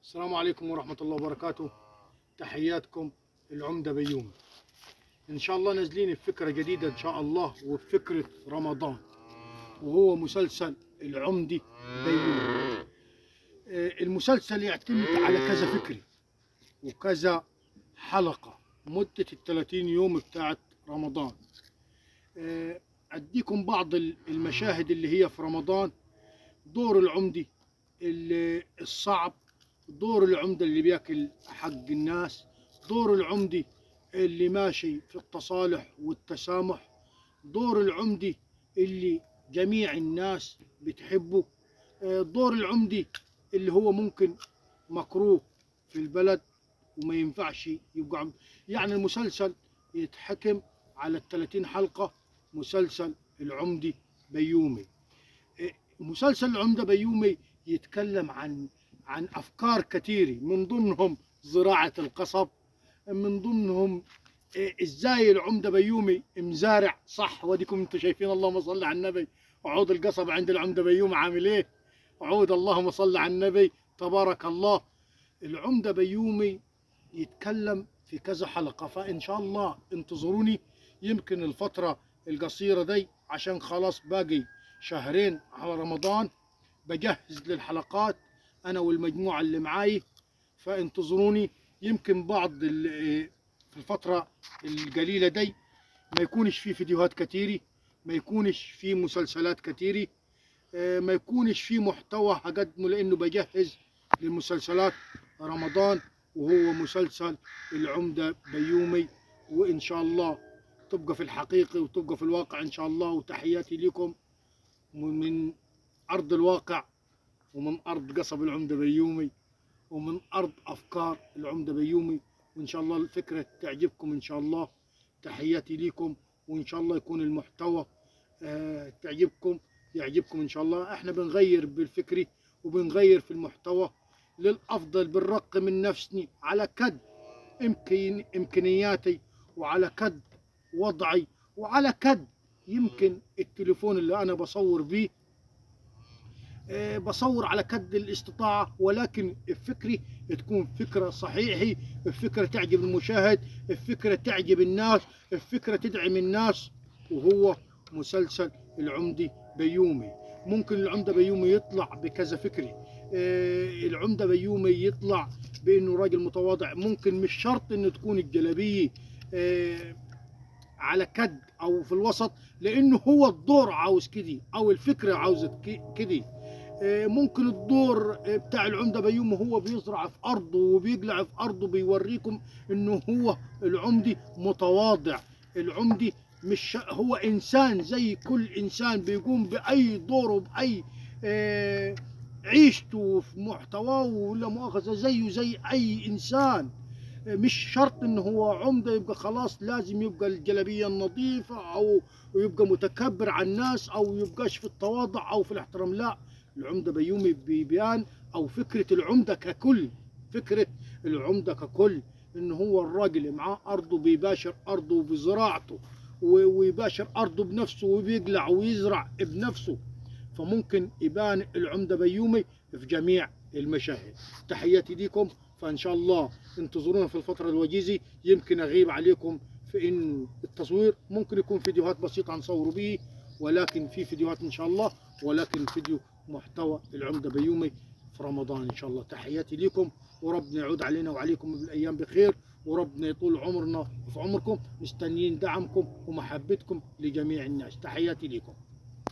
السلام عليكم ورحمة الله وبركاته. تحياتكم العمدة بيومي. إن شاء الله نازلين بفكرة جديدة إن شاء الله، وبفكرة رمضان، وهو مسلسل العمدة بيومي. المسلسل يعتمد على كذا فكرة وكذا حلقة مدة ال30 يوم بتاعت رمضان. أديكم بعض المشاهد اللي هي في رمضان. دور العمدة الصعب، دور العمدة اللي بياكل حق الناس، دور العمدة اللي ماشي في التصالح والتسامح، دور العمدة اللي جميع الناس بتحبه، دور العمدة اللي هو ممكن مكروه في البلد وما ينفعش يبقى عمدة. يعني المسلسل يتحكم على ال30 حلقة. مسلسل العمدة بيومي. مسلسل العمدة بيومي يتكلم عن أفكار كثيرة، من ضمنهم زراعة القصب، من ضمنهم إزاي العمدة بيومي مزارع صح. وديكم أنتم شايفين، اللهم صل على النبي، عود القصب عند العمدة بيومي عامل إيه؟ عود، اللهم صل على النبي، تبارك الله. العمدة بيومي يتكلم في كذا حلقة، فإن شاء الله انتظروني. يمكن الفترة القصيرة دي عشان خلاص باقي شهرين على رمضان، بجهز للحلقات أنا والمجموعة اللي معاي، فانتظروني. يمكن في الفترة القليلة دي ما يكونش في فيديوهات كتيرة، ما يكونش في مسلسلات كتيرة، ما يكونش في محتوى هقدمه، لأنه بجهز للمسلسلات رمضان، وهو مسلسل العمدة بيومي. وإن شاء الله تبقى في الحقيقة وتبقى في الواقع إن شاء الله. وتحياتي لكم من أرض الواقع، ومن أرض قصب العمدة بيومي، ومن أرض أفكار العمدة بيومي. وإن شاء الله الفكرة تعجبكم إن شاء الله. تحياتي لكم، وإن شاء الله يكون المحتوى يعجبكم إن شاء الله. إحنا بنغير بالفكرة وبنغير في المحتوى للأفضل، بنرقي من نفسي على كد إمكانياتي، وعلى كد وضعي، وعلى كد يمكن التليفون اللي أنا بصور بيه، بصور على كد الاستطاعة، ولكن الفكرة تكون فكرة صحيحة، الفكرة تعجب المشاهد، الفكرة تعجب الناس، الفكرة تدعم الناس. وهو مسلسل العمدة بيومي. ممكن العمدة بيومي يطلع بكذا فكرة. العمدة بيومي يطلع بأنه راجل متواضع. ممكن مش شرط أنه تكون الجلابية على كد أو في الوسط، لأنه هو الدور عاوز كده، أو الفكرة عاوزة كده. ممكن الدور بتاع العمدة بيومي هو بيزرع في أرضه وبيقلع في أرضه، بيوريكم إنه هو العمدة متواضع. العمدة مش هو إنسان زي كل إنسان، بيقوم بأي دور وبأي عيشته في محتواه، ولا مؤاخذة زيه زي أي إنسان. مش شرط إنه هو عمدة يبقى خلاص لازم يبقى الجلابية النظيفة، أو يبقى متكبر على الناس، أو يبقاش في التواضع أو في الاحترام. لا، العمدة بيومي ببيان، أو فكرة العمدة ككل، فكرة العمدة ككل إن هو الراجل معاه أرضه، بيباشر أرضه بزراعته، ويباشر أرضه بنفسه، وبيقلع ويزرع بنفسه. فممكن يبان العمدة بيومي في جميع المشاهد. تحياتي لكم، فإن شاء الله انتظرونا في الفترة الوجيزة. يمكن أغيب عليكم في إنه التصوير، ممكن يكون فيديوهات بسيطة نصوروا به، ولكن في فيديوهات إن شاء الله، ولكن فيديو محتوى العمدة بيومي في رمضان إن شاء الله. تحياتي لكم، وربنا يعود علينا وعليكم بالأيام بخير، وربنا يطول عمرنا وفي عمركم. مستنيين دعمكم ومحبتكم لجميع الناس. تحياتي لكم.